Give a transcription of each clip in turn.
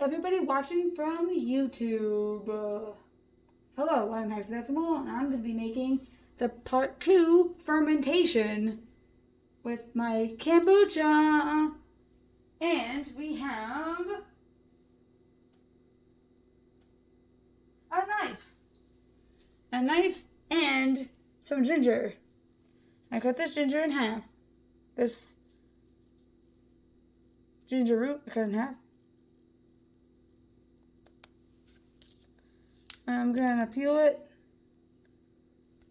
everybody watching from YouTube. Hello, I'm Hexadecimal, and I'm going to be making the part 2 fermentation with my kombucha. And we have a knife and some ginger. I cut this ginger in half. This ginger root I cut in half. I'm gonna peel it.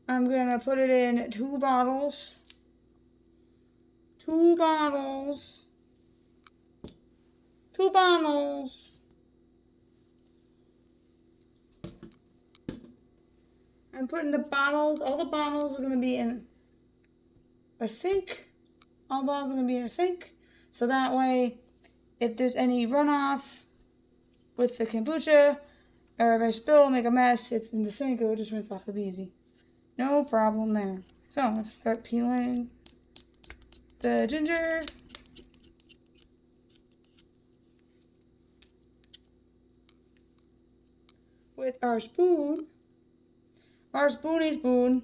I'm gonna put it in 2 bottles. 2 bottles. 2 bottles. I'm putting the bottles, all the bottles are gonna be in a sink. All bottles are gonna be in a sink. So that way, if there's any runoff with the kombucha, or if I spill, make a mess, it's in the sink, it'll just rinse off, it'll be easy. No problem there. So let's start peeling the ginger. With our spoon. Our spoony spoon.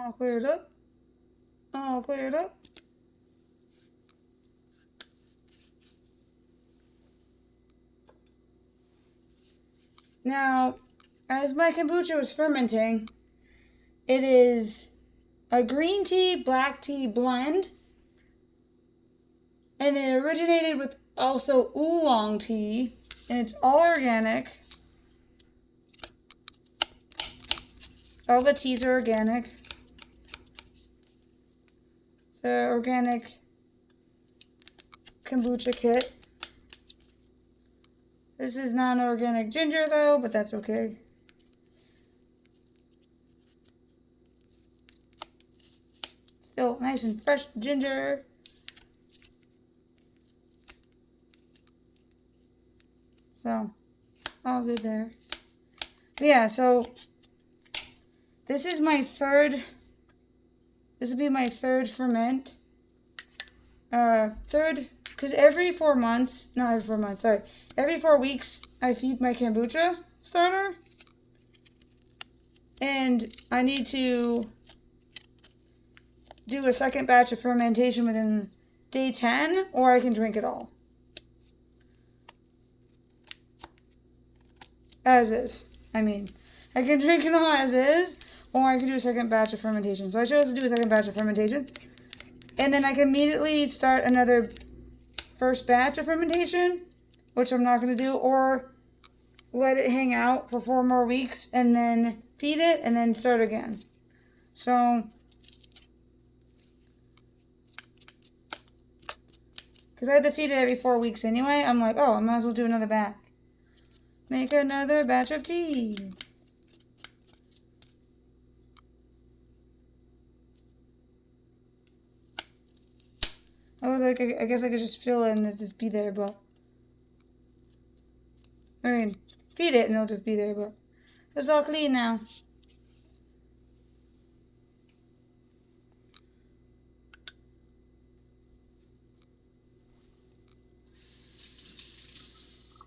I'll clear it up. I'll clear it up. Now, as my kombucha was fermenting, it is a green tea, black tea blend. And it originated with also oolong tea. And it's all organic. All the teas are organic. It's an organic kombucha kit. This is non-organic ginger though, but that's okay. Still nice and fresh ginger. So, all good there. But yeah, so this is my third. This will be my third ferment. Because every 4 months, not every 4 months, sorry. Every 4 weeks, I feed my kombucha starter. And I need to do a second batch of fermentation within day 10, or I can drink it all. As is. I mean, I can drink it all as is, or I can do a second batch of fermentation. So I chose to do a second batch of fermentation. And then I can immediately start another first batch of fermentation, which I'm not going to do, or let it hang out for 4 more weeks and then feed it and then start again. So, because I had to feed it every 4 weeks anyway, I'm like, oh, I might as well do another batch. Make another batch of tea. I was like, I guess I could just fill it and just be there, but I mean, feed it and it'll just be there, but it's all clean now.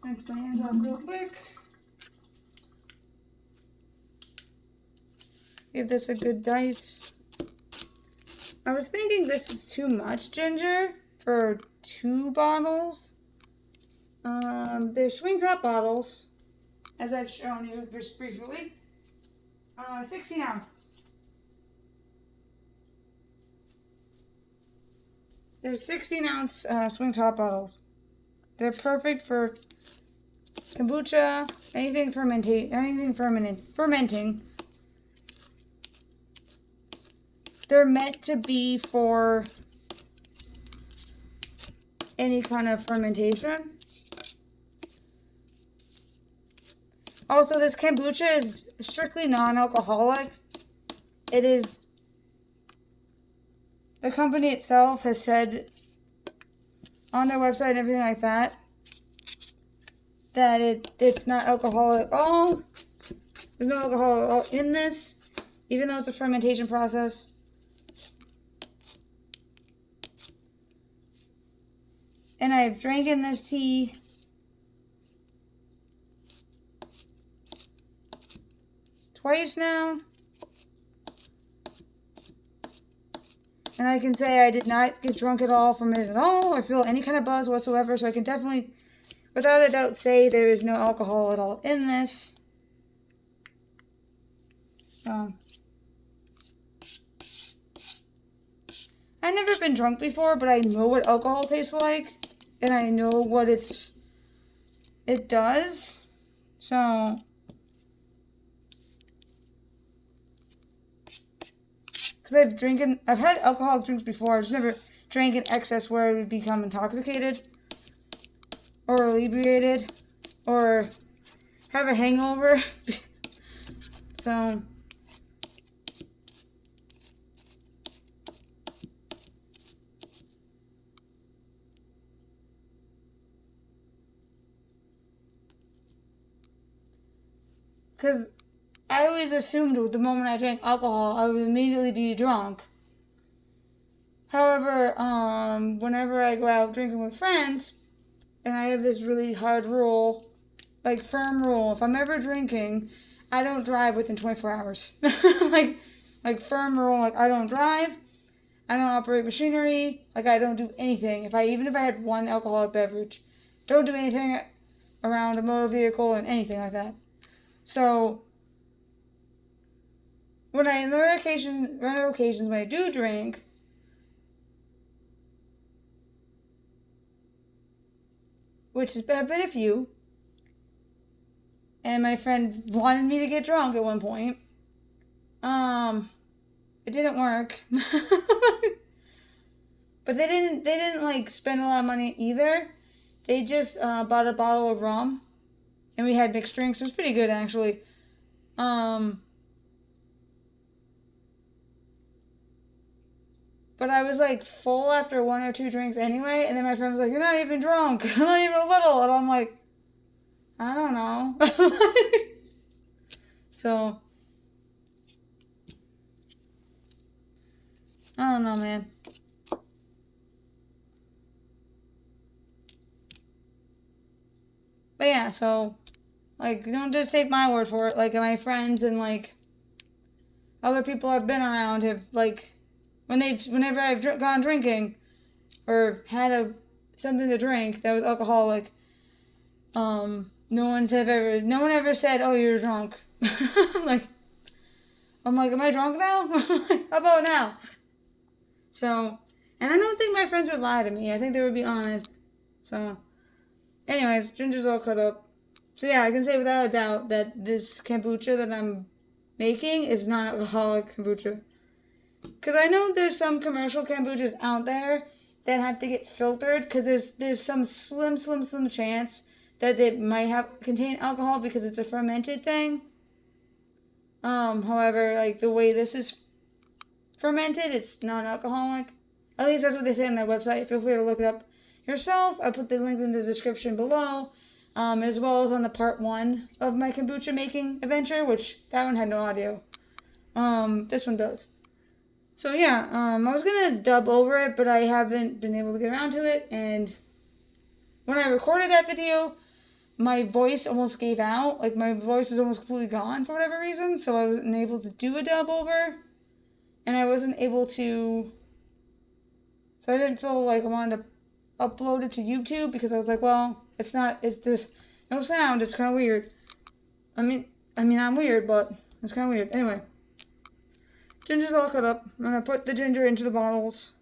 Rinse my hands off real quick. Give this a good dice. I was thinking this is too much ginger for 2 bottles. They're swing top bottles, as I've shown you just briefly. 16 ounces. They're 16-ounce swing top bottles. They're perfect for kombucha, anything fermenting. They're meant to be for any kind of fermentation. Also, this kombucha is strictly non-alcoholic. It is, the company itself has said on their website and everything like that, that it's not alcoholic at all. There's no alcohol at all in this, even though it's a fermentation process. And I've drank in this tea twice now. And I can say I did not get drunk at all from it at all, or feel any kind of buzz whatsoever. So I can definitely, without a doubt, say there is no alcohol at all in this. So, I've never been drunk before, but I know what alcohol tastes like. And I know what it does. So, because I've had alcoholic drinks before. I just never drank in excess where I would become intoxicated or inebriated or have a hangover. So, because I always assumed the moment I drank alcohol, I would immediately be drunk. However, whenever I go out drinking with friends, and I have this really hard rule, like firm rule, if I'm ever drinking, I don't drive within 24 hours. like firm rule, like I don't drive, I don't operate machinery, like I don't do anything. Even if I had one alcoholic beverage, don't do anything around a motor vehicle and anything like that. So, when I, on rare occasions when I do drink, which has been a few, and my friend wanted me to get drunk at one point, it didn't work. But they didn't like spend a lot of money either. They just bought a bottle of rum, and we had mixed drinks. It was pretty good actually. But I was like full after 1 or 2 drinks anyway, and then my friend was like, "You're not even drunk, not even a little," and I'm like, I don't know. So, I don't know, man. But yeah, so, like, don't just take my word for it. Like, my friends and, like, other people I've been around have, like, whenever I've gone drinking, or had something to drink that was alcoholic, no one ever said, "Oh, you're drunk." I'm like, am I drunk now? How about now? So, and I don't think my friends would lie to me. I think they would be honest. So, anyways, ginger's all cut up. So yeah, I can say without a doubt that this kombucha that I'm making is non-alcoholic kombucha. Because I know there's some commercial kombuchas out there that have to get filtered, because there's some slim chance that it might contain alcohol because it's a fermented thing. However, like the way this is fermented, it's non-alcoholic. At least that's what they say on their website. Feel free to look it up yourself. I'll put the link in the description below, as well as on the part 1 of my kombucha making adventure, which that one had no audio. This one does. So yeah, I was gonna dub over it, but I haven't been able to get around to it, and when I recorded that video, my voice almost gave out. Like, my voice was almost completely gone for whatever reason, so I wasn't able to do a dub over, and I wasn't able to, so I didn't feel like I wanted to upload it to YouTube because I was like, well, it's this no sound. It's kind of weird. I mean, I'm weird, but it's kind of weird. Anyway, ginger's all cut up. I'm gonna put the ginger into the bottles.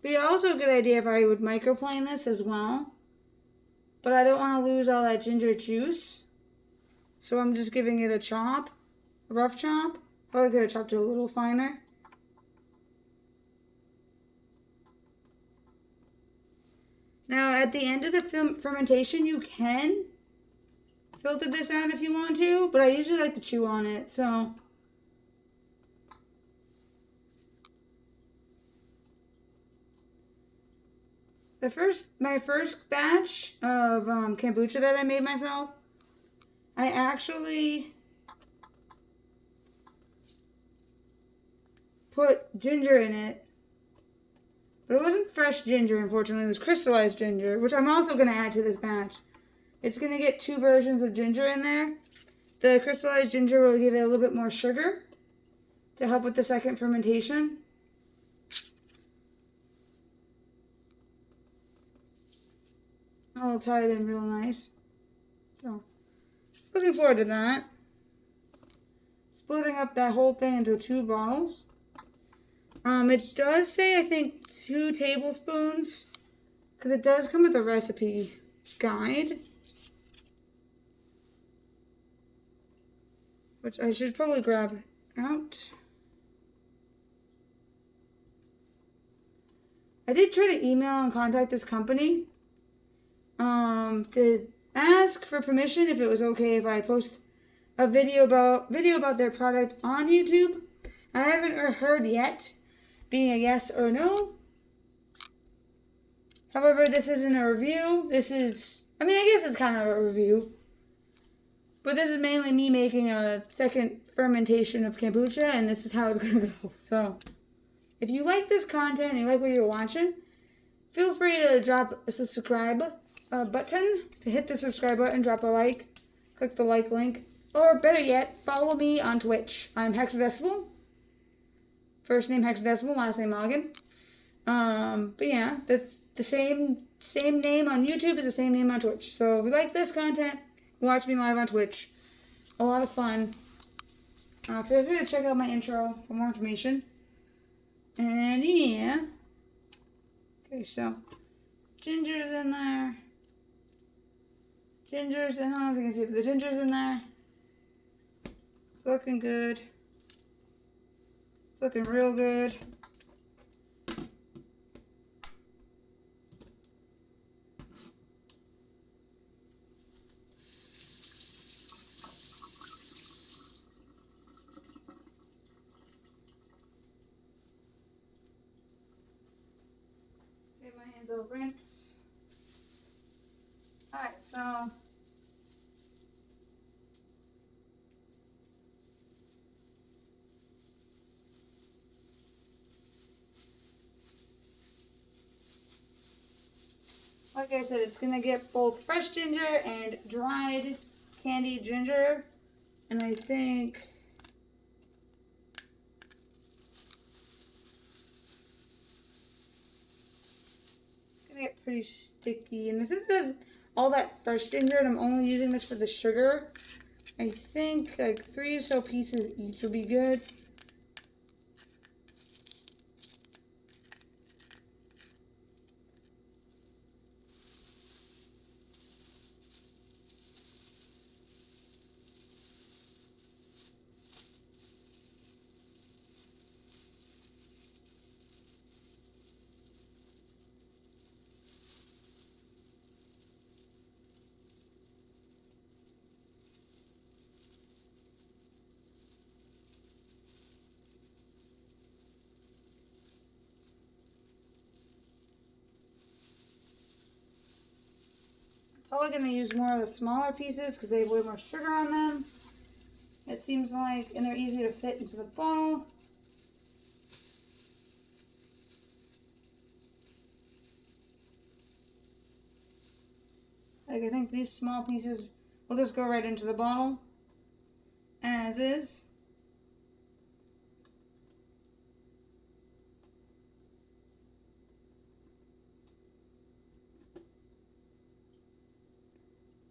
Be also a good idea if I would microplane this as well. But I don't want to lose all that ginger juice. So I'm just giving it a chop. A rough chop. Or I could have chopped it a little finer. Now at the end of the fermentation you can filter this out if you want to. But I usually like to chew on it. So... my first batch of kombucha that I made myself, I actually put ginger in it, but it wasn't fresh ginger, unfortunately. It was crystallized ginger, which I'm also going to add to this batch. It's going to get 2 versions of ginger in there. The crystallized ginger will give it a little bit more sugar to help with the second fermentation. I'll tie it in real nice. So, looking forward to that. Splitting up that whole thing into 2 bottles. It does say, I think, 2 tablespoons, because it does come with a recipe guide, which I should probably grab out. I did try to email and contact this company to ask for permission if it was okay if I post a video about their product on YouTube. I haven't heard yet, being a yes or no. However, this isn't a review. This is, I guess it's kind of a review. But this is mainly me making a second fermentation of kombucha, and this is how it's going to go. So, if you like this content and you like what you're watching, feel free to drop a subscribe button, to hit the subscribe button, drop a like, click the like link, or better yet, follow me on Twitch. I'm Hexadecimal. First name Hexadecimal, last name Logan. But yeah, that's the same name on YouTube is the same name on Twitch. So if you like this content, watch me live on Twitch. A lot of fun. Feel free to check out my intro for more information. And yeah. Okay, so ginger's in there. I don't know if you can see it, but the ginger's in there. It's looking good. It's looking real good. Get my hands all rinsed. Alright, so like I said, it's gonna get both fresh ginger and dried candied ginger, and I think it's gonna get pretty sticky. And this is all that fresh ginger, and I'm only using this for the sugar. I think like 3 or so pieces each will be good. Probably going to use more of the smaller pieces because they have way more sugar on them, it seems like, and they're easier to fit into the bottle. Like, I think these small pieces will just go right into the bottle, as is.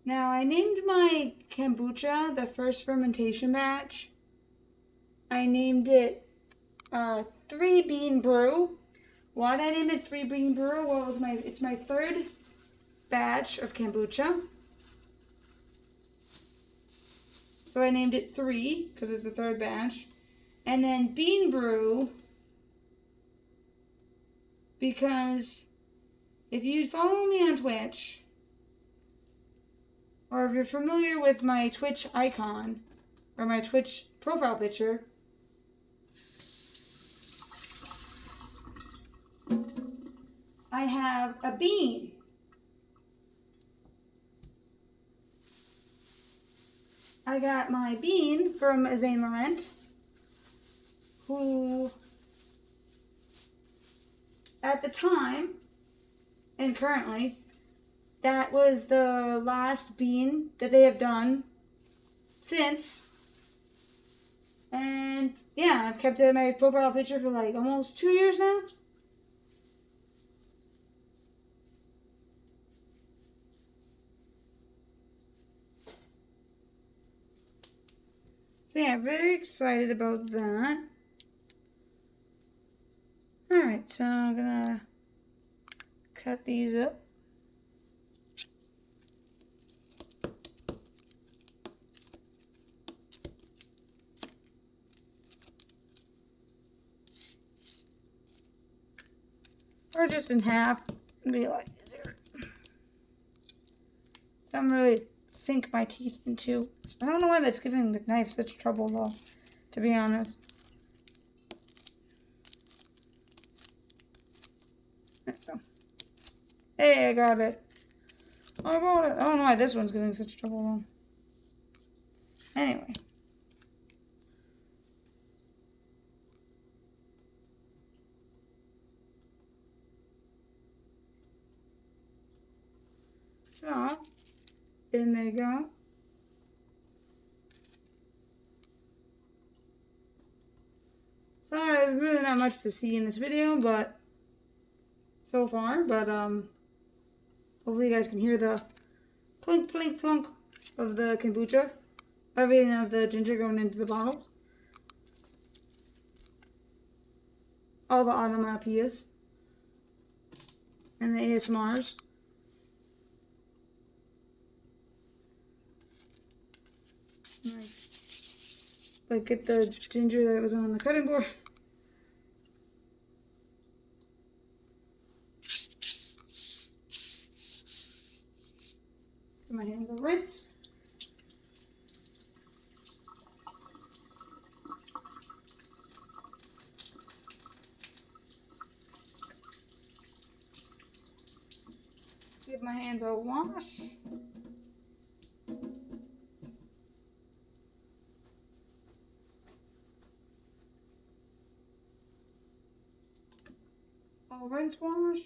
Now, I named my kombucha, the first fermentation batch, I named it 3 Bean Brew. Why did I name it 3 Bean Brew? Well, it's my third batch of kombucha. So I named it 3 because it's the third batch. And then Bean Brew because if you follow me on Twitch, or if you're familiar with my Twitch icon, or my Twitch profile picture, I have a bean. I got my bean from Zane Laurent, who at the time, and currently, that was the last bean that they have done since. And yeah, I've kept it in my profile picture for like almost 2 years now. So yeah, very excited about that. Alright, so I'm gonna cut these up. Or just in half, and be like, don't really sink my teeth into. I don't know why that's giving the knife such trouble though, to be honest. There we go. Hey, I got it. I got it. I don't know why this one's giving such trouble though. Anyway. So, in they go. Sorry, there's really not much to see in this video, but so far, but hopefully you guys can hear the plink plink plunk of the kombucha, everything of the ginger going into the bottles, all the onomatopoeias and the ASMRs. Like get the ginger that was on the cutting board. Get my hands on rinse. Give my hands a wash. I'll rinse wash.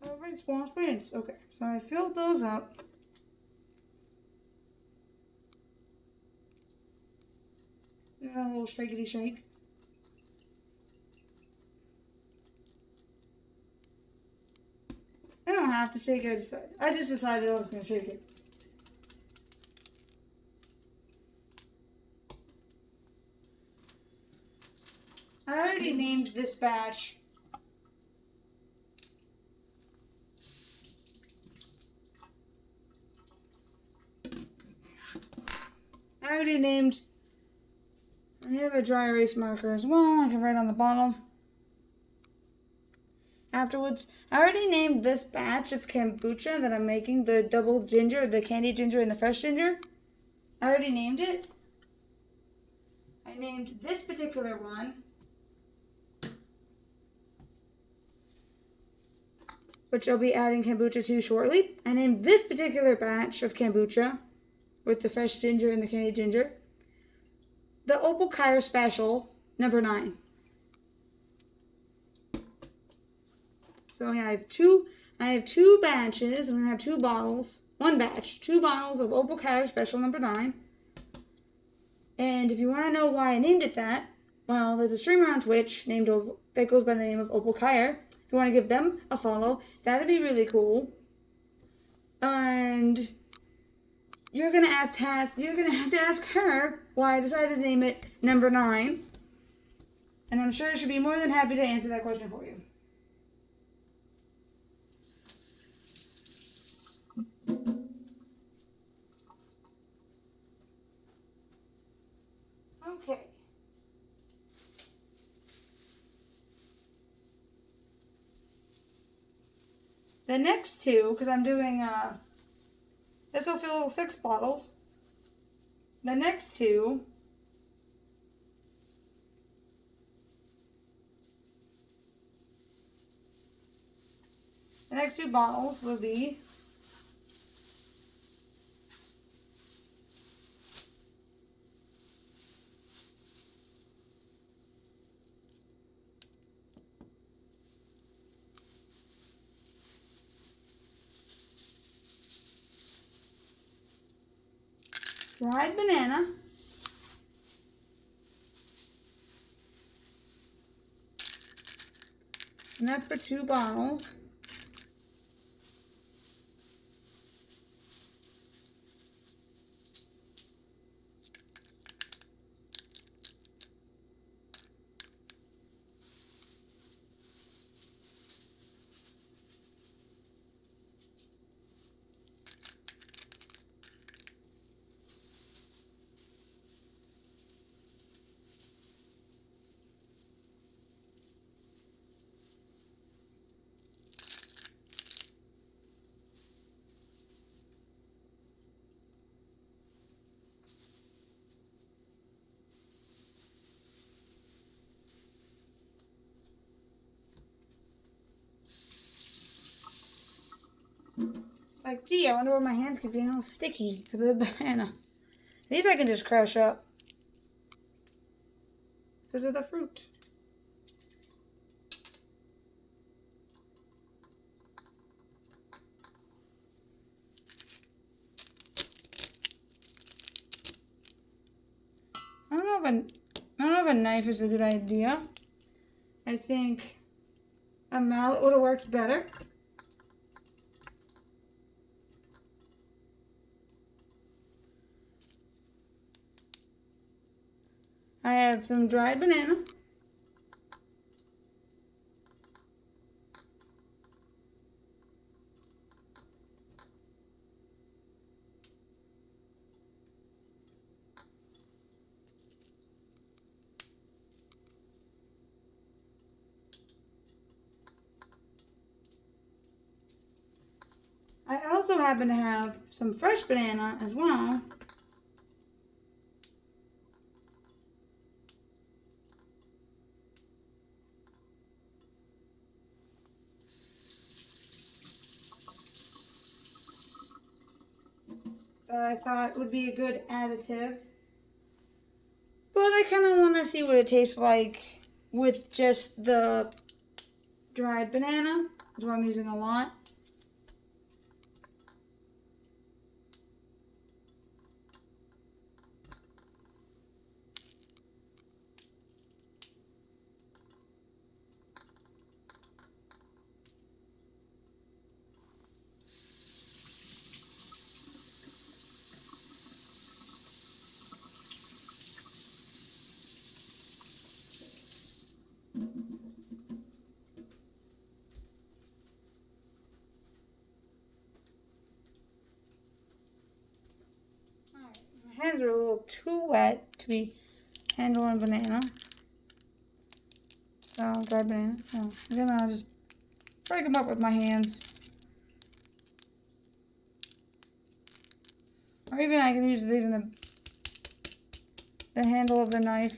I'll rinse, wash, rinse. Okay, so I filled those up. A little shakety shake. I don't have to shake it. I just decided I was going to shake it. I already named this batch. I have a dry erase marker as well. I can write on the bottle. Afterwards, I already named this batch of kombucha that I'm making, the double ginger, the candied ginger, and the fresh ginger. I already named it. I named this particular one, which I'll be adding kombucha to shortly. I named this particular batch of kombucha with the fresh ginger and the candied ginger the Opal Kyer Special number 9. So I have two batches. I'm gonna have 2 bottles. 1 batch, 2 bottles of Opal Kyer Special number 9. And if you want to know why I named it that, well, there's a streamer on Twitch that goes by the name of Opal Kyer. If you want to give them a follow, that'd be really cool. And you're gonna have to ask her why I decided to name it number 9. And I'm sure she'll be more than happy to answer that question for you. Okay. The next 2, because I'm doing, this will fill 6 bottles. The next 2 bottles will be dried banana, and that's for 2 bottles. Like, gee, I wonder why my hands keep getting all sticky because of the banana. These I can just crush up because of the fruit. I don't know if a knife is a good idea. I think a mallet would have worked better. I have some dried banana. I also happen to have some fresh banana as well. That I thought would be a good additive. But I kind of want to see what it tastes like with just the dried banana. That's what I'm using a lot. My hands are a little too wet to be handling banana. So, dried banana. So, then I'll just break them up with my hands. Or even I can use even the handle of the knife.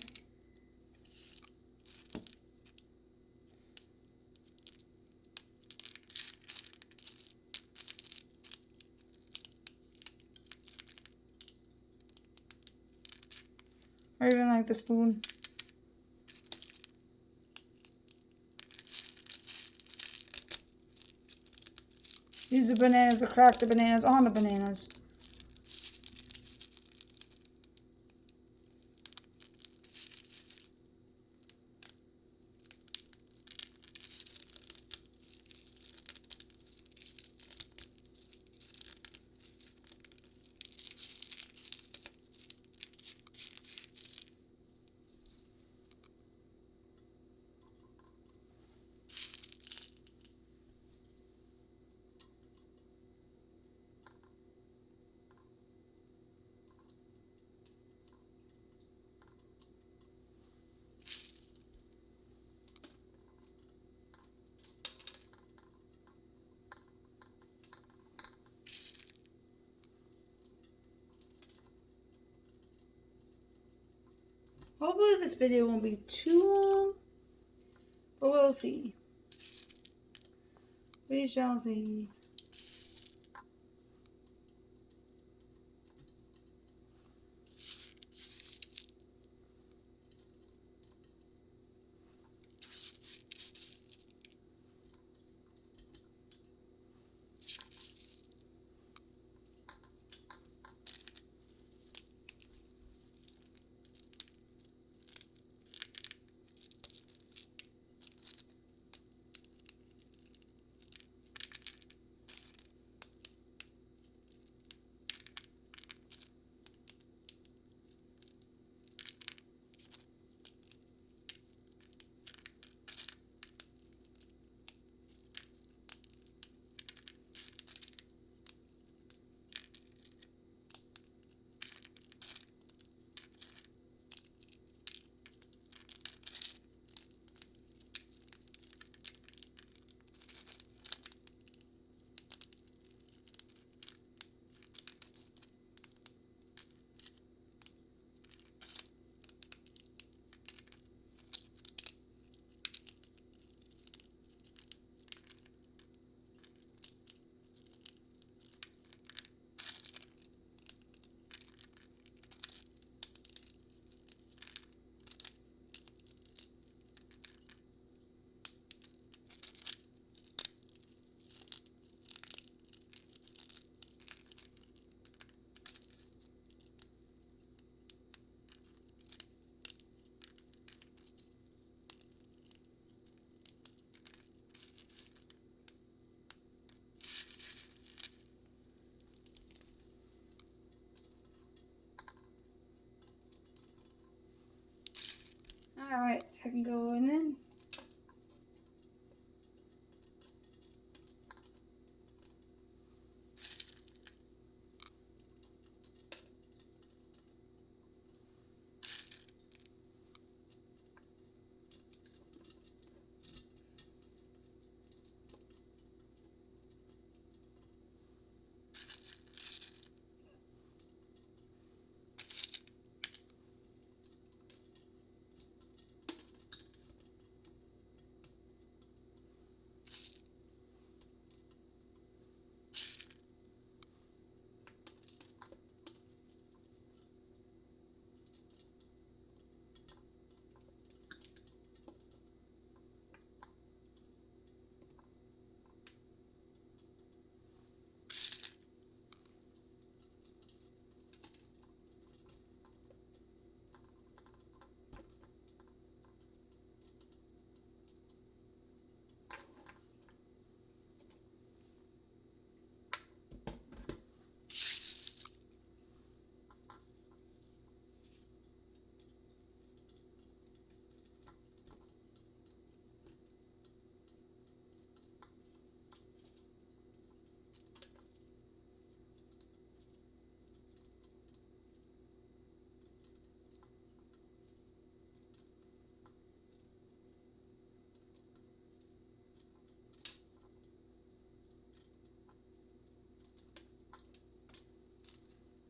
Or Or even like the spoon. Use the bananas to crack the bananas on the bananas. Hopefully this video won't be too long, but we'll see. We shall see. Alright, second going in.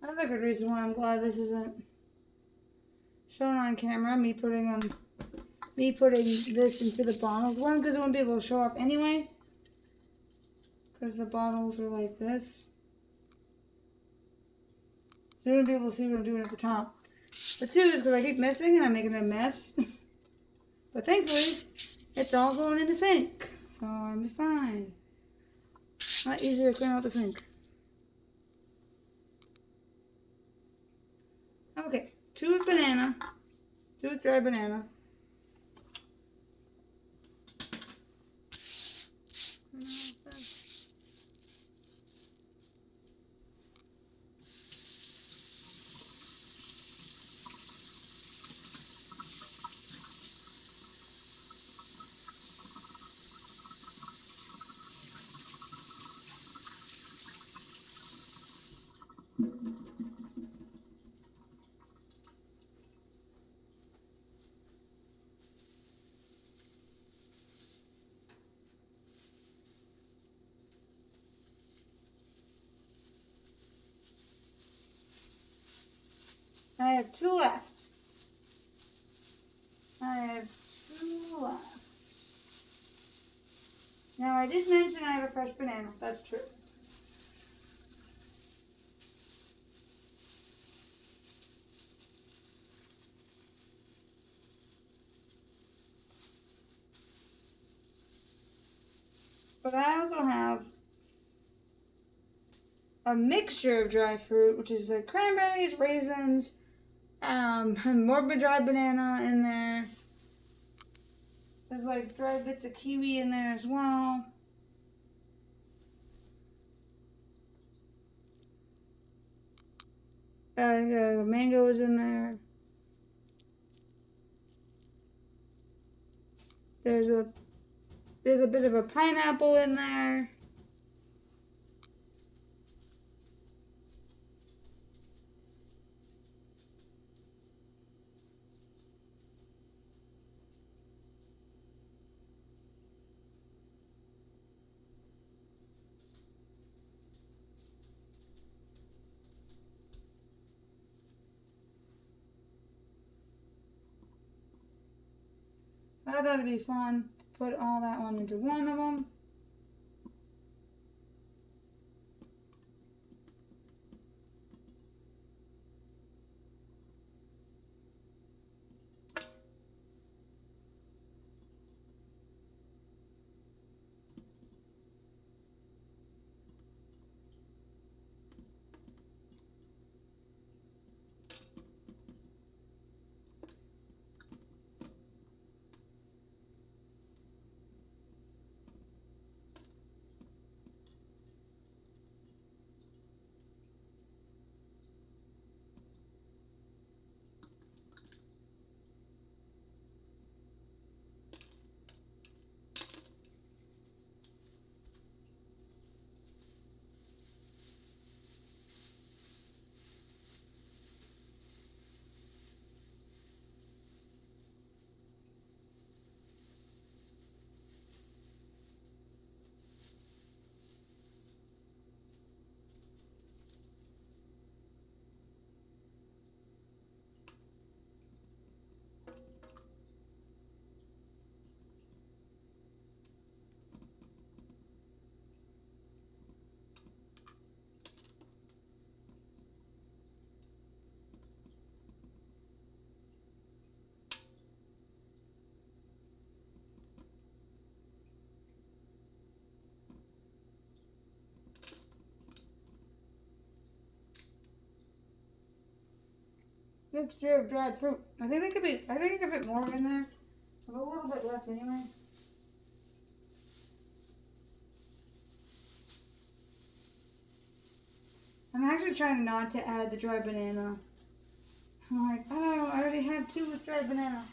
Another good reason why I'm glad this isn't shown on camera, me putting this into the bottles. One, because it won't be able to show up anyway, because the bottles are like this, so you won't be able to see what I'm doing at the top. But 2 is because I keep missing and I'm making a mess. But thankfully, it's all going in the sink. So I'll be fine. A lot easier to clean out the sink. Okay, 2 with banana. 2 with dry banana. I have 2 left. I have 2 left. Now I did mention I have a fresh banana. That's true. But I also have a mixture of dry fruit, which is like cranberries, raisins, more dry banana in there. There's like dry bits of kiwi in there as well. Mango is in there. There's a bit of a pineapple in there. So I thought it'd be fun to put all that one into one of them. Mixture of dried fruit. I think I could fit more in there. I have a little bit left anyway. I'm actually trying not to add the dry banana. I'm like, oh, I already have 2 with dry banana.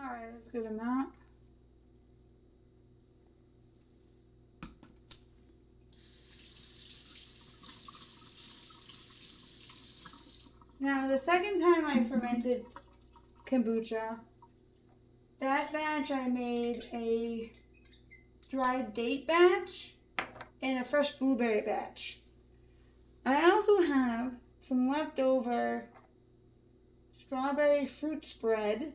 Alright, that's a good amount. Now, the second time I fermented kombucha, that batch I made a dried date batch and a fresh blueberry batch. I also have some leftover strawberry fruit spread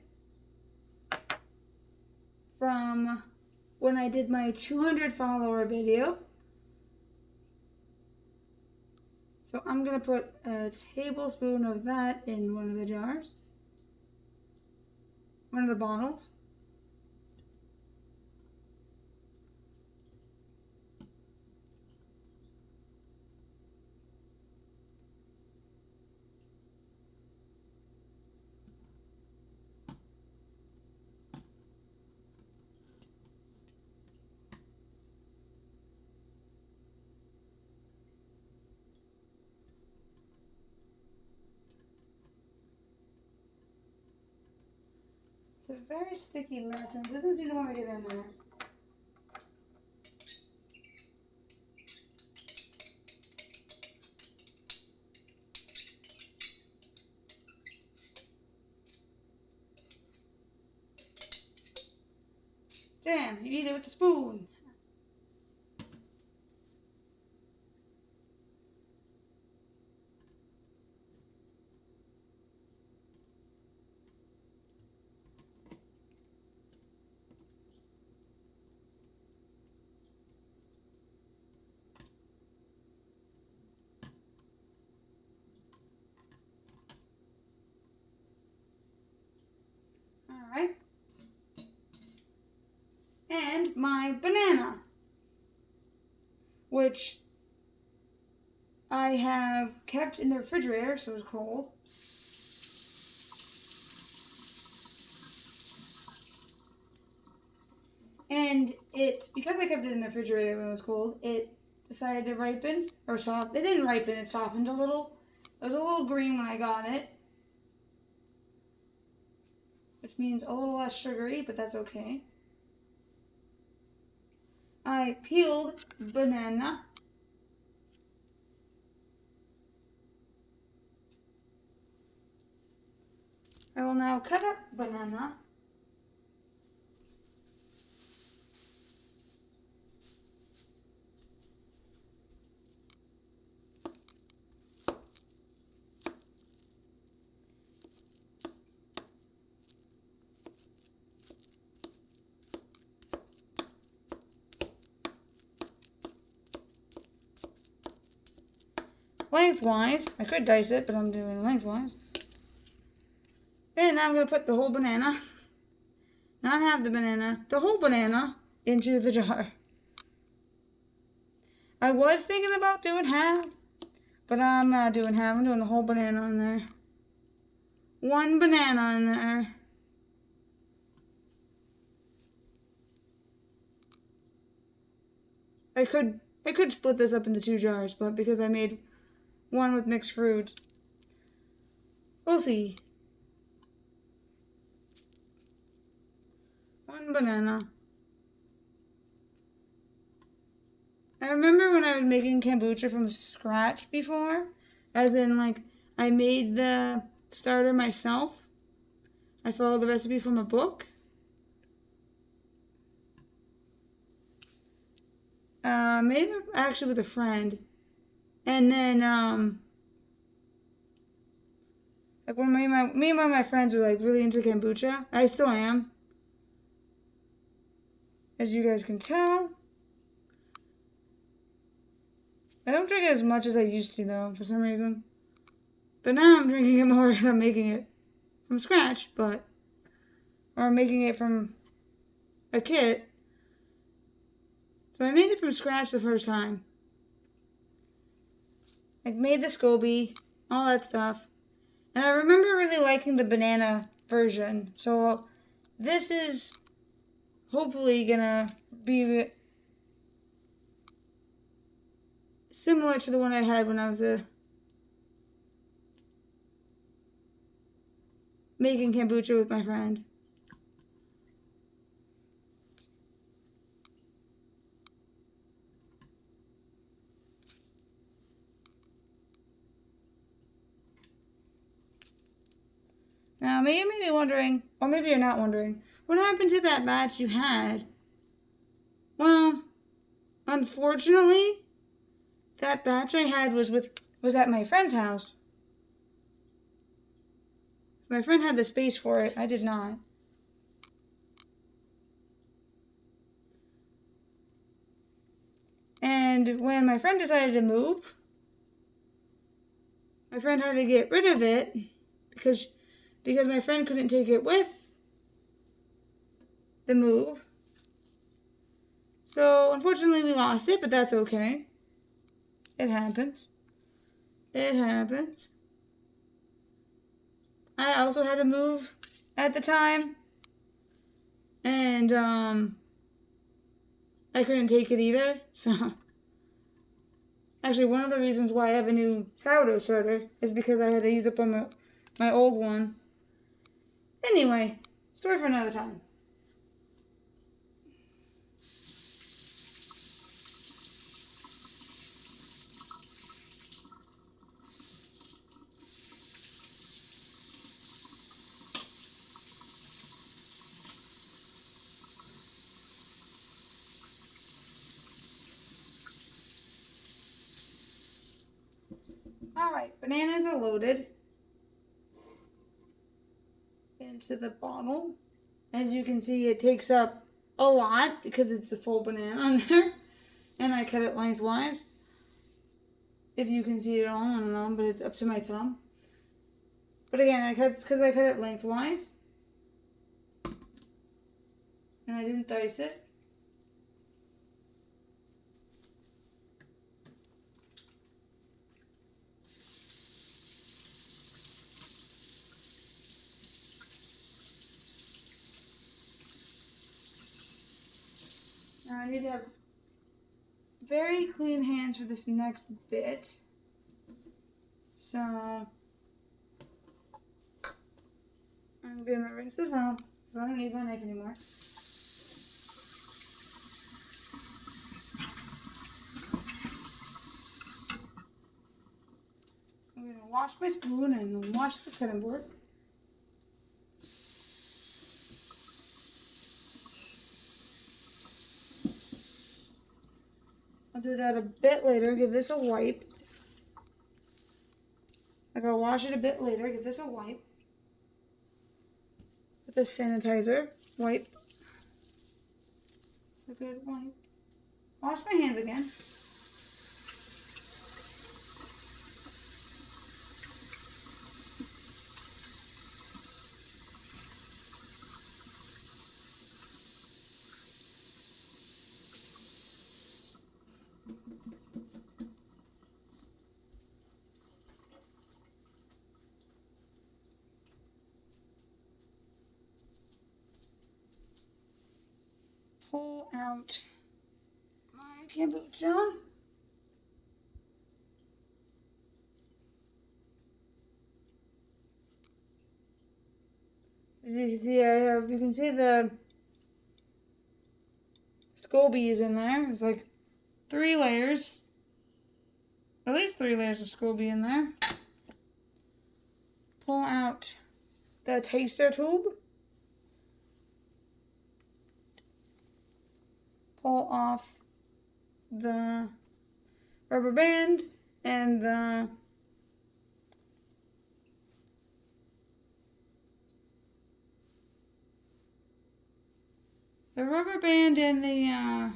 from when I did my 200 follower video. So I'm going to put a tablespoon of that in one of the jars, one of the bottles. It's a very sticky mess and it doesn't seem to want to get in there. Damn, you eat it with a spoon. Alright. And my banana, which I have kept in the refrigerator so it's cold. And because I kept it in the refrigerator when it was cold, it decided to ripen, or soft. It didn't ripen, it softened a little. It was a little green when I got it, which means a little less sugary, but that's okay. I peeled banana. I will now cut up banana. Lengthwise. I could dice it, but I'm doing lengthwise. And now I'm going to put the whole banana, not half the banana, the whole banana into the jar. I was thinking about doing half, but I'm not doing half. I'm doing the whole banana in there. One banana in there. I could split this up into 2 jars, but because I made one with mixed fruit, we'll see. One banana. I remember when I was making kombucha from scratch before, as in like I made the starter myself. I followed the recipe from a book. Maybe actually with a friend. And then, like when me and one of my friends were like really into kombucha. I still am, as you guys can tell. I don't drink it as much as I used to though, for some reason. But now I'm drinking it more because I'm making it from scratch, or I'm making it from a kit. So I made it from scratch the first time. I made the SCOBY, all that stuff. And I remember really liking the banana version. So this is hopefully gonna be similar to the one I had when I was making kombucha with my friend. Now, maybe you may be wondering, or maybe you're not wondering, what happened to that batch you had? Well, unfortunately, that batch I had was at my friend's house. My friend had the space for it. I did not. And when my friend decided to move, my friend had to get rid of it because my friend couldn't take it with the move. So unfortunately we lost it, but that's okay. It happens. It happens. I also had to move at the time, and I couldn't take it either. So actually, one of the reasons why I have a new sourdough starter is because I had to use up my old one. Anyway, story for another time. Alright, bananas are loaded into the bottle. As you can see, it takes up a lot because it's a full banana on there. And I cut it lengthwise. If you can see it all, I don't know, but it's up to my thumb. But again, it's because I cut it lengthwise. And I didn't dice it. Now I need to have very clean hands for this next bit. So I'm gonna rinse this off. I don't need my knife anymore. I'm gonna wash my spoon and wash the cutting board. I'll do that a bit later, give this a wipe. I gotta wash it a bit later, give this a wipe. With this sanitizer, wipe. A good wipe. Wash my hands again. Pull out my kombucha. As you can see, you can see the SCOBY in there. It's like 3 layers. At least 3 layers of SCOBY in there. Pull out the taster tube. Pull off the rubber band and the rubber band and the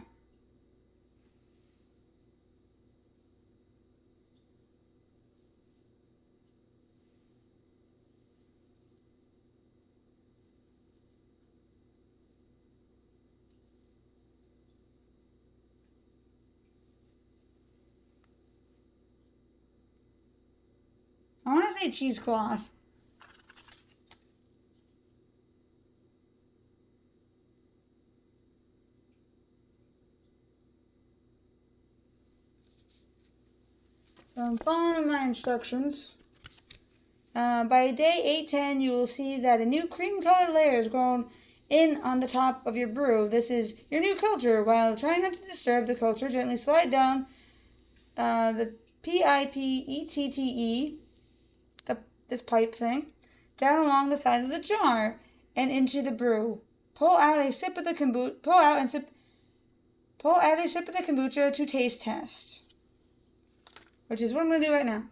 I want to say cheesecloth. So I'm following my instructions. By day 8-10, you will see that a new cream-colored layer is grown in on the top of your brew. This is your new culture. While trying not to disturb the culture, gently slide down the PIPETTE, this pipe thing, down along the side of the jar and into the brew. Pull out a sip of the kombucha. Pull out a sip of the kombucha to taste test, which is what I'm going to do right now.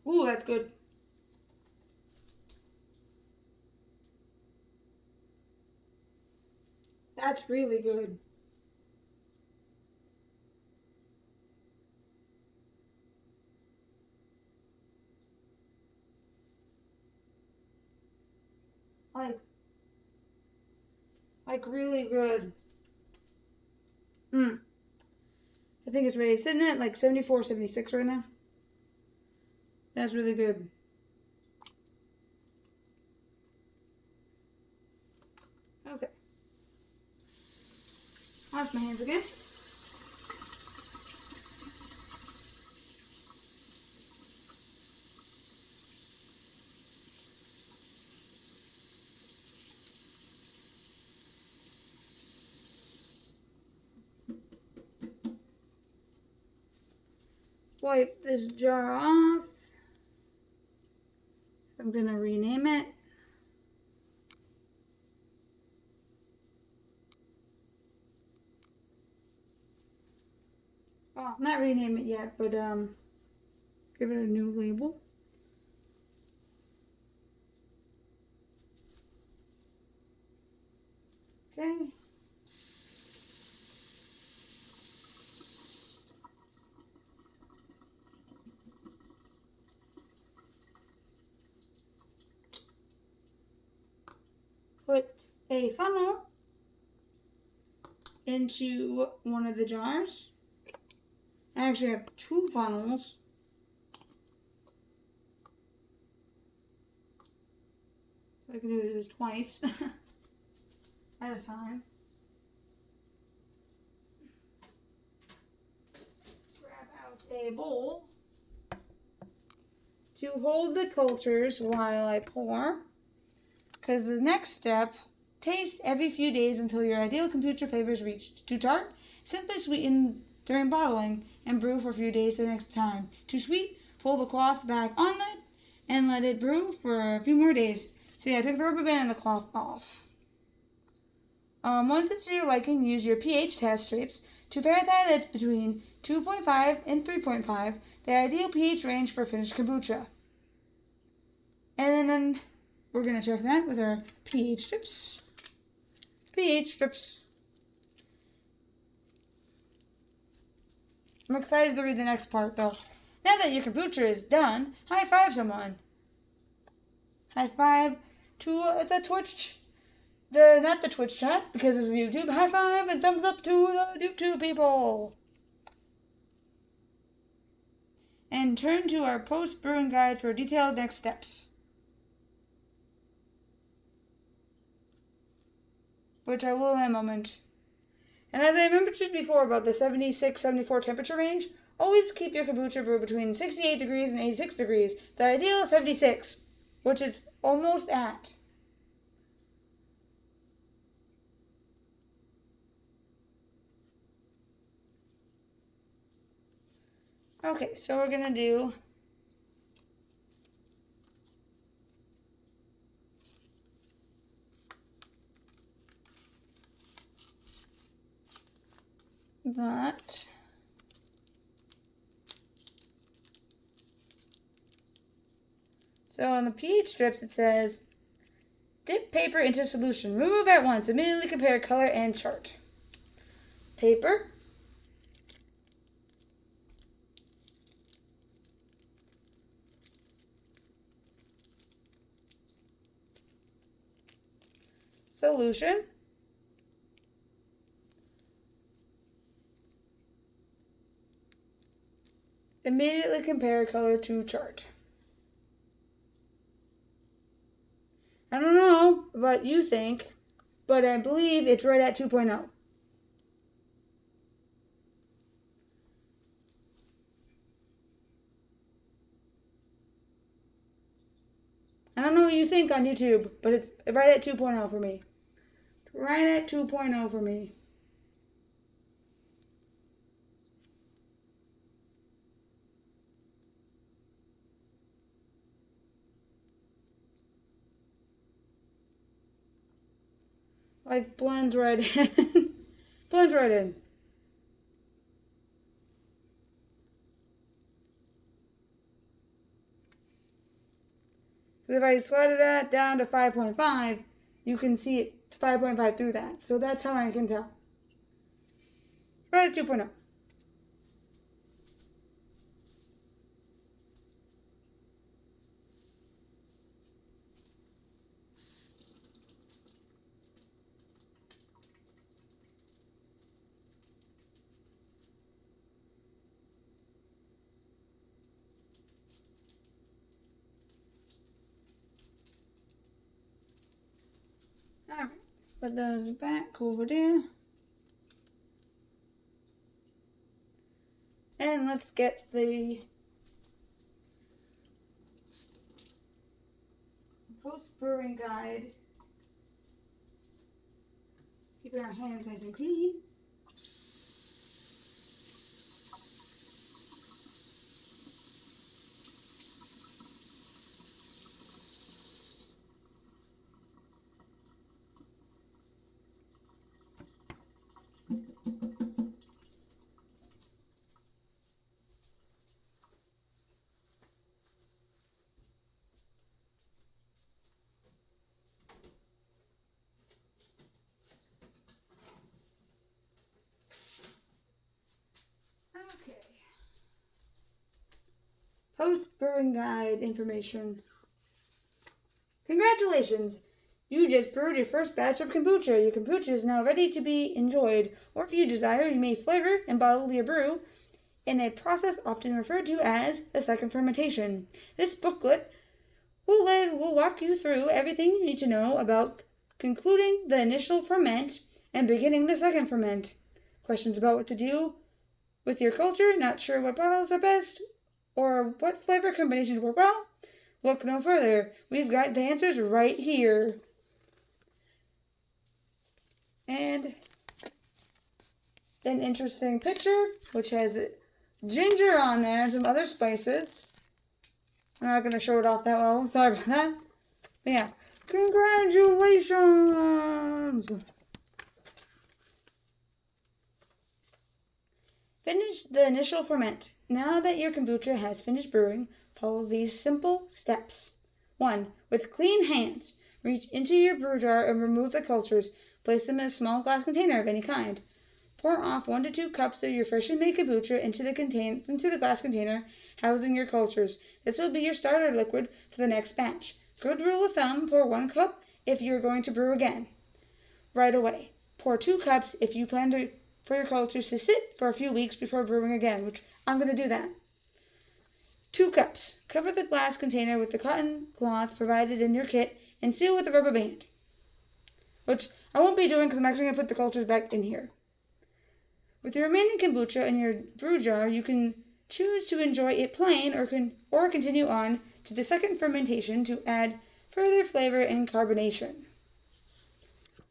Ooh, that's good. That's really good. Like really good. I think it's ready. It's sitting at like 74, 76 right now. That's really good. Okay. Wash my hands again. Wipe this jar off. I'm gonna rename it. Well, not rename it yet, but give it a new label. Okay. Put a funnel into one of the jars. I actually have 2 funnels. So I can do this twice at a time. Grab out a bowl to hold the cultures while I pour. Because the next step, taste every few days until your ideal kombucha flavor is reached. Too tart? Simply sweeten during bottling and brew for a few days the next time. Too sweet? Pull the cloth back on it and let it brew for a few more days. So yeah, I took the rubber band and the cloth off. Once it's to your liking, use your pH test strips to verify that it's between 2.5 and 3.5, the ideal pH range for finished kombucha. And then we're going to check that with our pH strips. pH strips. I'm excited to read the next part though. Now that your kombucha is done, high five someone. High five to the Twitch, not the Twitch chat because this is YouTube. High five and thumbs up to the YouTube people. And turn to our post brewing guide for detailed next steps, which I will in a moment. And as I mentioned before about the 76-74 temperature range, always keep your kombucha brew between 68 degrees and 86 degrees. The ideal is 76, which it's almost at. Okay, so we're gonna do that. So on the pH strips it says, dip paper into solution. Remove at once. Immediately compare color and chart. Paper. Solution. Immediately compare color to chart. I don't know what you think, but I believe it's right at 2.0. I don't know what you think on YouTube, but it's right at 2.0 for me. Right at 2.0 for me. Like, blends right in. Blends right in. If I slide it down to 5.5, you can see it 5.5 through that. So that's how I can tell. Right at 2.0. Alright, put those back over there. And let's get the post-brewing guide. Keeping our hands nice and clean. Okay. Post-brewing guide information. Congratulations! You just brewed your first batch of kombucha. Your kombucha is now ready to be enjoyed, or if you desire, you may flavor and bottle your brew in a process often referred to as the second fermentation. This booklet will walk you through everything you need to know about concluding the initial ferment and beginning the second ferment. Questions about what to do with your culture, not sure what bottles are best, or what flavor combinations work well? Look no further. We've got the answers right here. And an interesting picture, which has ginger on there and some other spices. I'm not going to show it off that well. Sorry about that. But yeah. Congratulations! Finish the initial ferment. Now that your kombucha has finished brewing, follow these simple steps. 1. With clean hands, reach into your brew jar and remove the cultures. Place them in a small glass container of any kind. Pour off 1 to 2 cups of your freshly made kombucha into the glass container housing your cultures. This will be your starter liquid for the next batch. Good rule of thumb, pour 1 cup if you're going to brew again right away. Pour 2 cups if you plan for your cultures to sit for a few weeks before brewing again, which I'm going to do that. 2 cups. Cover the glass container with the cotton cloth provided in your kit and seal with a rubber band, which I won't be doing because I'm actually going to put the cultures back in here. With the remaining kombucha in your brew jar, you can choose to enjoy it plain or continue on to the second fermentation to add further flavor and carbonation.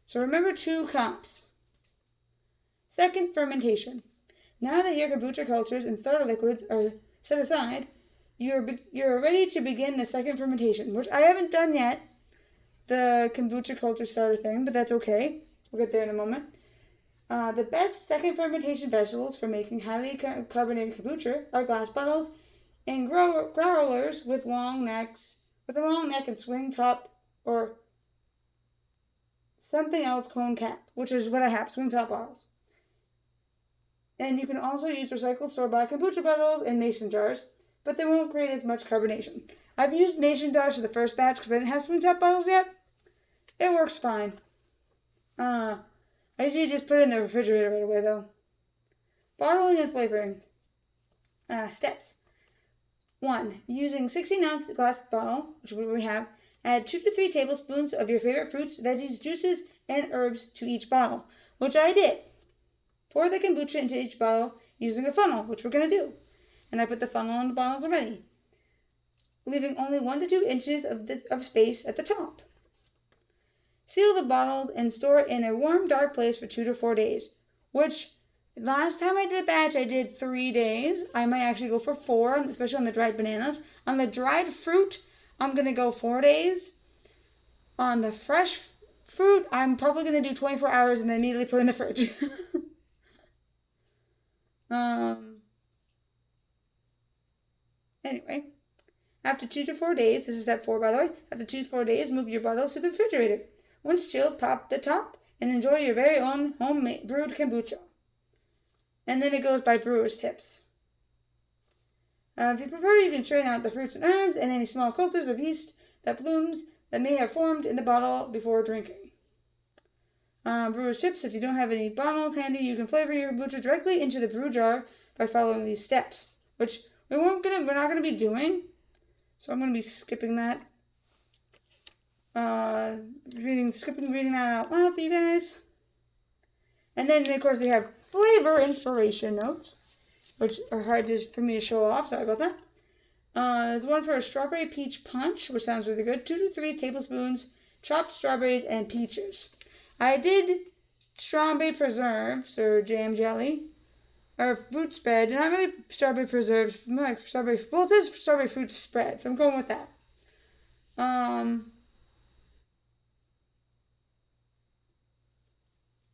So remember 2 cups. Second fermentation. Now that your kombucha cultures and starter liquids are set aside, you're ready to begin the second fermentation, which I haven't done yet, the kombucha culture starter thing, but that's okay. We'll get there in a moment. The best second fermentation vegetables for making highly carbonated kombucha are glass bottles and growlers with a long neck and swing top, or something else cone cap, which is what I have, swing top bottles. And you can also use recycled store-bought kombucha bottles and mason jars, but they won't create as much carbonation. I've used mason jars for the first batch because I didn't have swing top bottles yet. It works fine. I usually just put it in the refrigerator right away, though. Bottling and flavoring. Steps. 1. Using 16-ounce glass bottle, which we have, add 2 to 3 tablespoons of your favorite fruits, veggies, juices, and herbs to each bottle, which I did. Pour the kombucha into each bottle using a funnel, which we're going to do. And I put the funnel in the bottles already. leaving only 1 to 2 inches of space at the top. Seal the bottles and store it in a warm, dark place for 2 to 4 days, which last time I did a batch, I did 3 days. I might actually go for 4, especially on the dried bananas. On the dried fruit, I'm going to go 4 days. On the fresh fruit, I'm probably going to do 24 hours and then immediately put in the fridge. Anyway, after 2 to 4 days, this is step 4 by the way, after 2 to 4 days, move your bottles to the refrigerator. Once chilled, pop the top and enjoy your very own homemade brewed kombucha. And then it goes by brewer's tips. If you prefer, you can strain out the fruits and herbs and any small clusters of yeast that may have formed in the bottle before drinking. Brewer's tips: if you don't have any bottles handy, you can flavor your kombucha directly into the brew jar by following these steps, which we're not gonna be doing. So I'm gonna be skipping that. Reading that out loud for you guys. And then, of course, they have flavor inspiration notes, which are hard for me to show off. Sorry about that. There's one for a strawberry peach punch, which sounds really good. 2 to 3 tablespoons chopped strawberries and peaches. I did strawberry preserves or jam jelly or fruit spread. Not really strawberry preserves, more like strawberry. Well, it is strawberry fruit spread, so I'm going with that.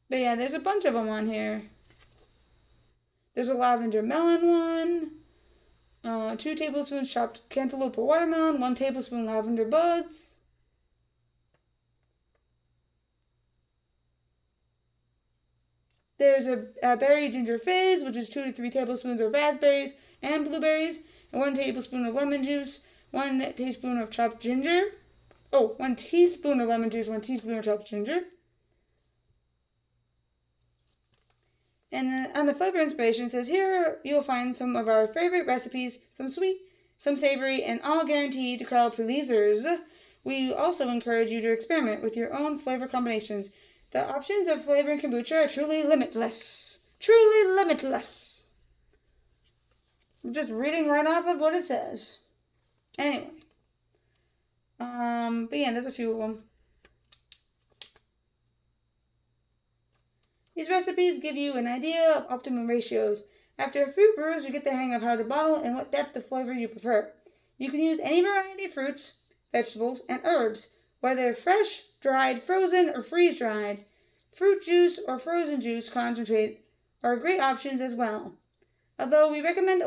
But yeah, there's a bunch of them on here. There's a lavender melon one, 2 tablespoons chopped cantaloupe or watermelon, 1 tablespoon lavender buds. There's a berry ginger fizz, which is 2 to 3 tablespoons of raspberries and blueberries, and 1 tablespoon of lemon juice, 1 teaspoon of chopped ginger. 1 teaspoon of lemon juice, 1 teaspoon of chopped ginger. And on the flavor inspiration, it says here you'll find some of our favorite recipes, some sweet, some savory, and all guaranteed crowd pleasers. We also encourage you to experiment with your own flavor combinations. The options of flavoring kombucha are truly limitless. Truly limitless. I'm just reading right off of what it says. Anyway. But yeah, there's a few of them. These recipes give you an idea of optimum ratios. After a few brews, you get the hang of how to bottle and what depth of flavor you prefer. You can use any variety of fruits, vegetables, and herbs, whether fresh, dried, frozen, or freeze-dried. Fruit juice or frozen juice concentrate are great options as well. Although we recommend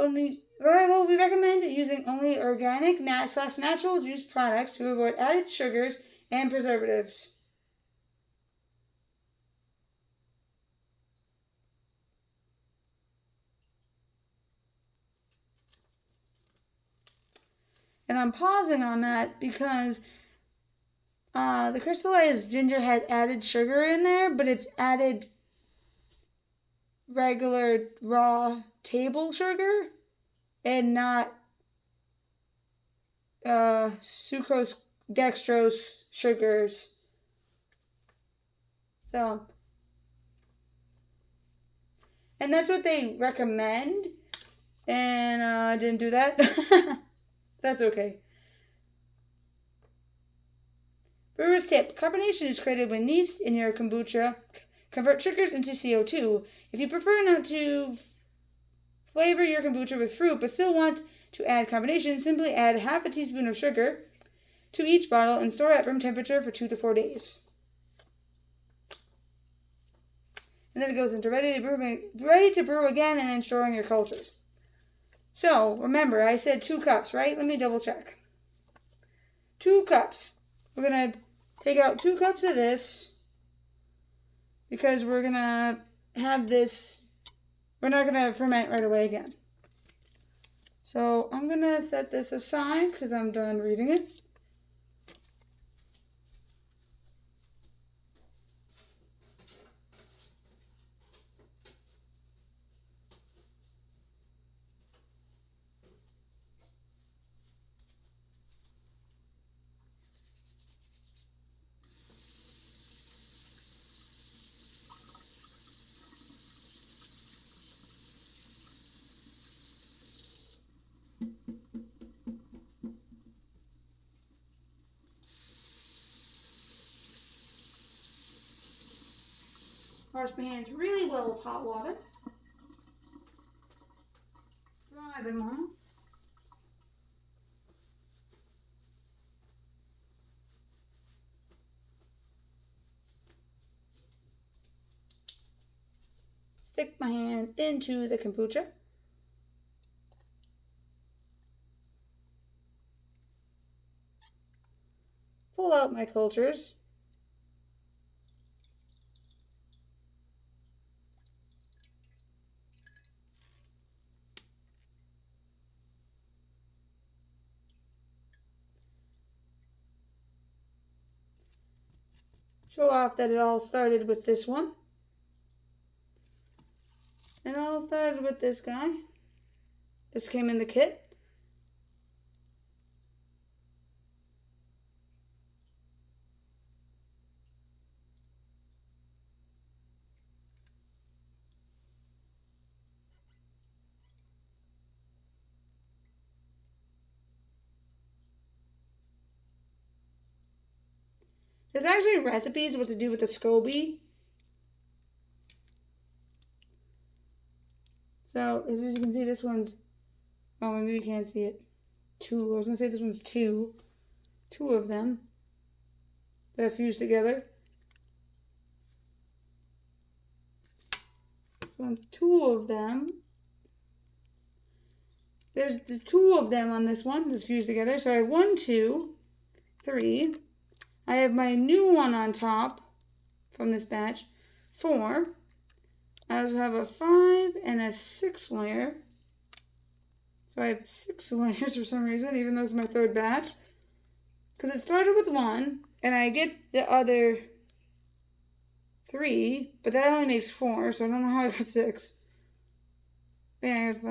using only organic /natural juice products to avoid added sugars and preservatives. And I'm pausing on that because the crystallized ginger had added sugar in there, but it's added regular raw table sugar and not sucrose, dextrose sugars. So, and that's what they recommend, and I didn't do that. That's okay. Brewer's tip: carbonation is created when yeast in your kombucha convert sugars into CO2. If you prefer not to flavor your kombucha with fruit but still want to add carbonation, simply add half a teaspoon of sugar to each bottle and store at room temperature for 2 to 4 days. And then it goes into ready to brew again, and then storing your cultures. So, remember, I said 2 cups, right? Let me double check. 2 cups. We're going to take out 2 cups of this because we're going to have this. We're not going to ferment right away again. So, I'm going to set this aside because I'm done reading it. Wash my hands really well with hot water. Dry them off. Stick my hand into the kombucha. Pull out my cultures. Show off that it all started with this one. And it all started with this guy. This came in the kit. There's actually recipes what to do with the SCOBY. So, as you can see, this one's, oh, maybe you can't see it. Two, I was going to say this one's two. Two of them that are fused together. This one's two of them. There's the two of them on this one that's fused together. So I have 1, 2, 3. I have my new one on top from this batch, 4. I also have a 5 and a 6 layer. So I have 6 layers for some reason, even though it's my third batch. Because it started with 1, and I get the other 3, but that only makes 4, so I don't know how I got 6. I have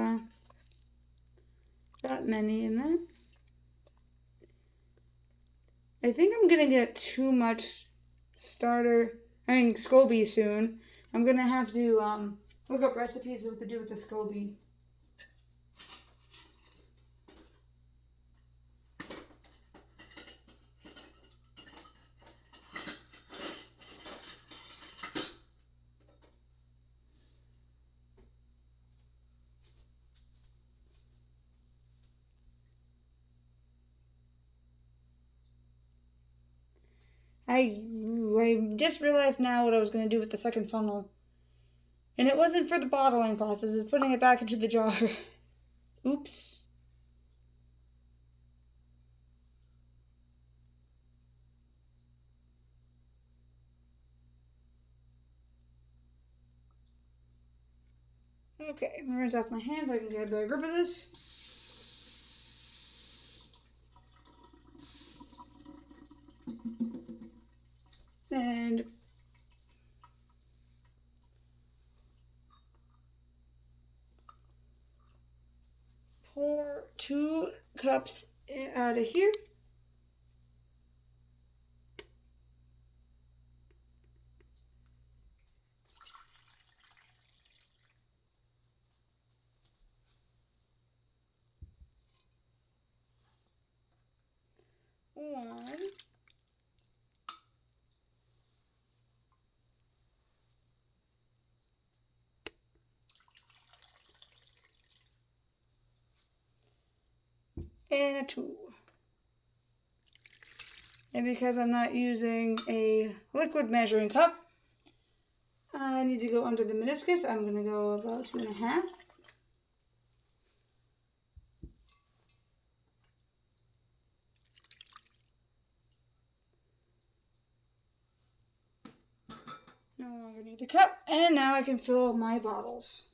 that many in there. I think I'm going to get too much SCOBY soon. I'm going to have to look up recipes of what to do with the SCOBY. I just realized now what I was going to do with the second funnel. And it wasn't for the bottling process, it was putting it back into the jar. Oops. Okay, I'm gonna rinse off my hands so I can get a better grip of this. And pour 2 cups out of here. One. And a 2. And because I'm not using a liquid measuring cup, I need to go under the meniscus. I'm going to go about 2.5. No longer need the cup. And now I can fill my bottles.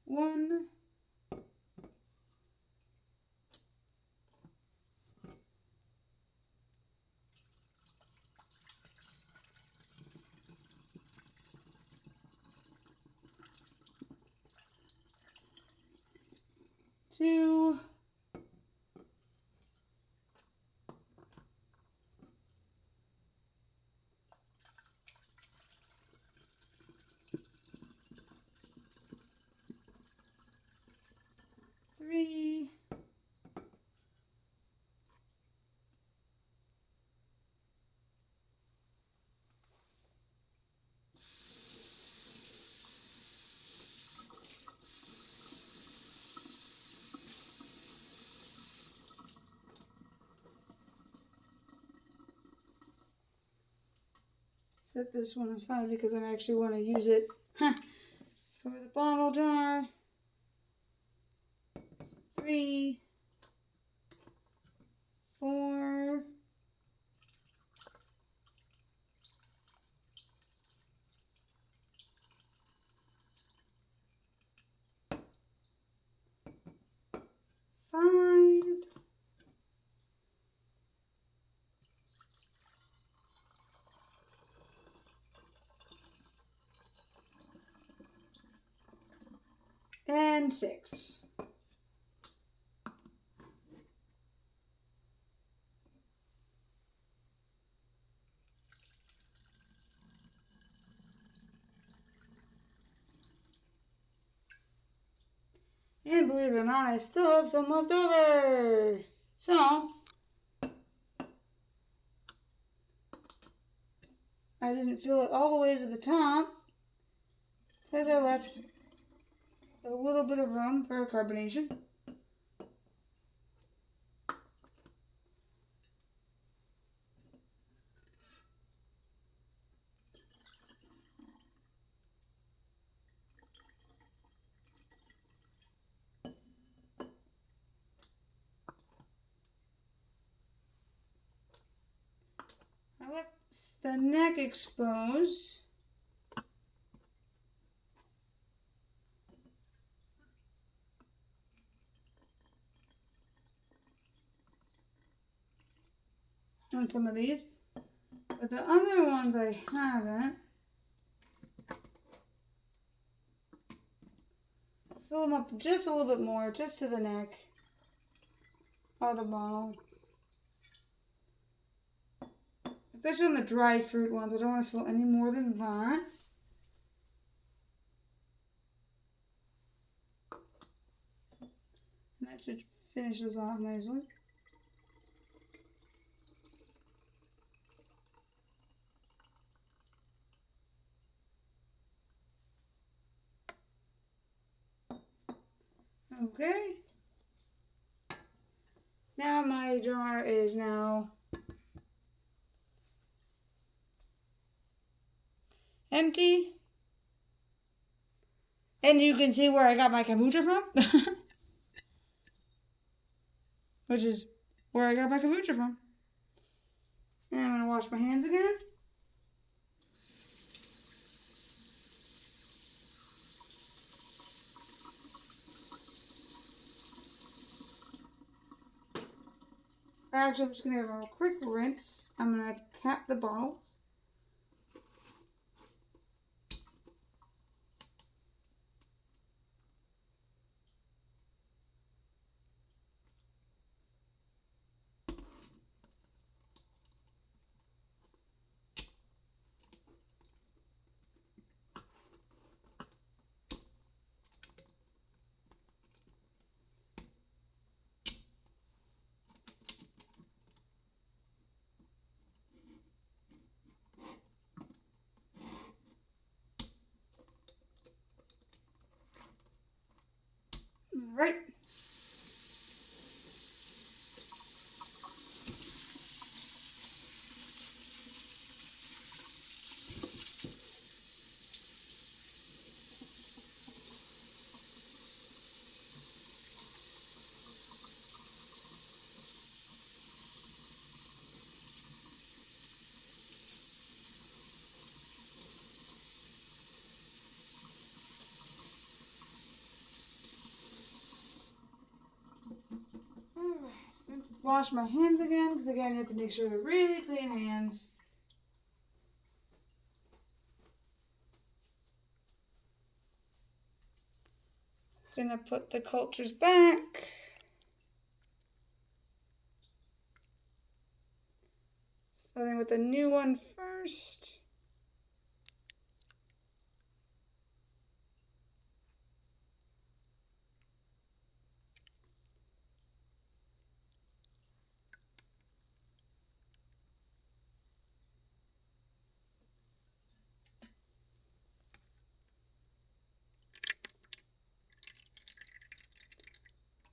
One. Two. set this one aside because I actually want to use it for the bottle jar. 3, 4, 5, and 6. And believe it or not, I still have some left over. So, I didn't fill it all the way to the top because I left a little bit of room for carbonation. I left the neck exposed. On some of these, but the other ones I haven't. Fill them up just a little bit more, just to the neck of the bottle. Especially on the dried fruit ones, I don't want to fill any more than that. And that should finish this off nicely. Okay. Now my jar is now empty. And you can see where I got my kombucha from. Which is where I got my kombucha from. And I'm going to wash my hands again. Actually, I'm just going to have a quick rinse. I'm going to cap the bottles. Right. Wash my hands again, because again, you have to make sure they're really clean hands. Gonna put the cultures back. Starting with the new one first.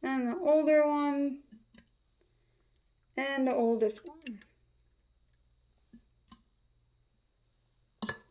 And the older one. And the oldest one.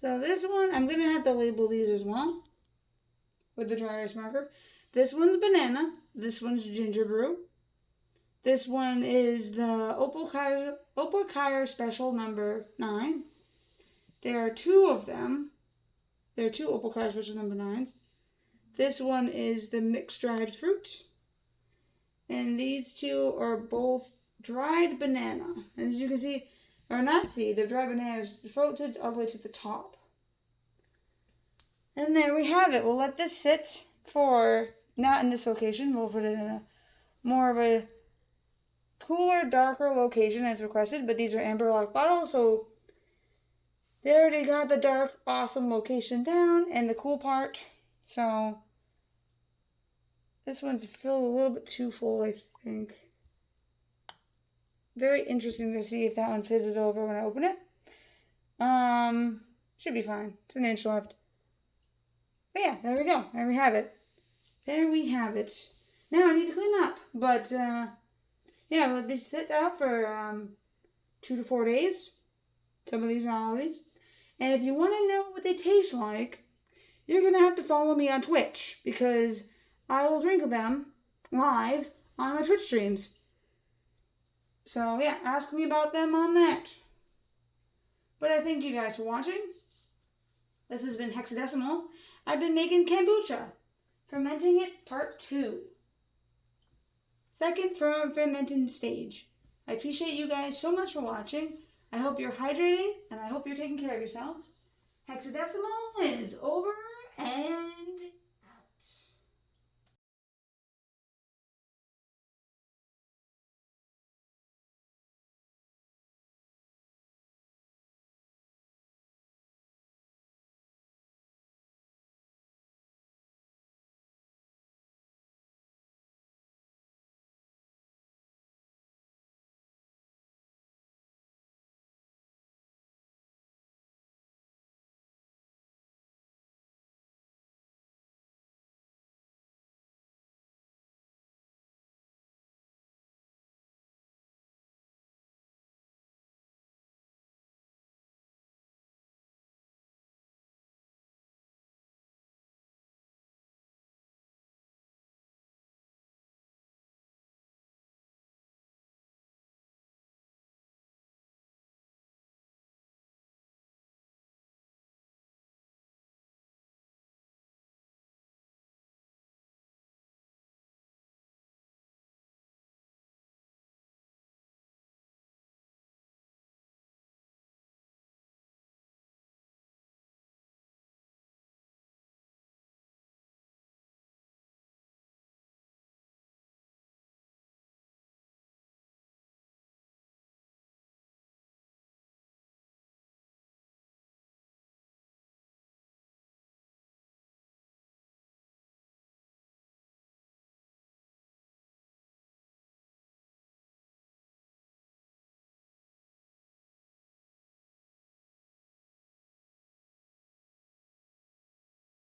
So this one, I'm going to have to label these as well with the dry erase marker. This one's banana. This one's ginger brew. This one is the Opal Kyer Special number 9. There are 2 of them. There are 2 Opal Kyer Special number 9s. This one is the mixed dried fruit. And these 2 are both dried banana. And as you can see, or not see, the dried banana is floated all the way to the top. And there we have it. We'll let this sit for, not in this location, we'll put it in a more of a cooler, darker location as requested, but these are amber lock bottles, so they already got the dark, awesome location down and the cool part. So this one's filled a little bit too full, I think. Very interesting to see if that one fizzes over when I open it. Should be fine. It's an inch left. But yeah, there we go. There we have it. There we have it. Now I need to clean up, but yeah, let this sit out for 2 to 4 days. Some of these and all of these. And if you want to know what they taste like, you're going to have to follow me on Twitch, because I will drink them live on my Twitch streams. So yeah, ask me about them on that. But I thank you guys for watching. This has been Hexadecimal. I've been making kombucha. Fermenting it part 2. Second fermenting stage. I appreciate you guys so much for watching. I hope you're hydrating, and I hope you're taking care of yourselves. Hexadecimal is over and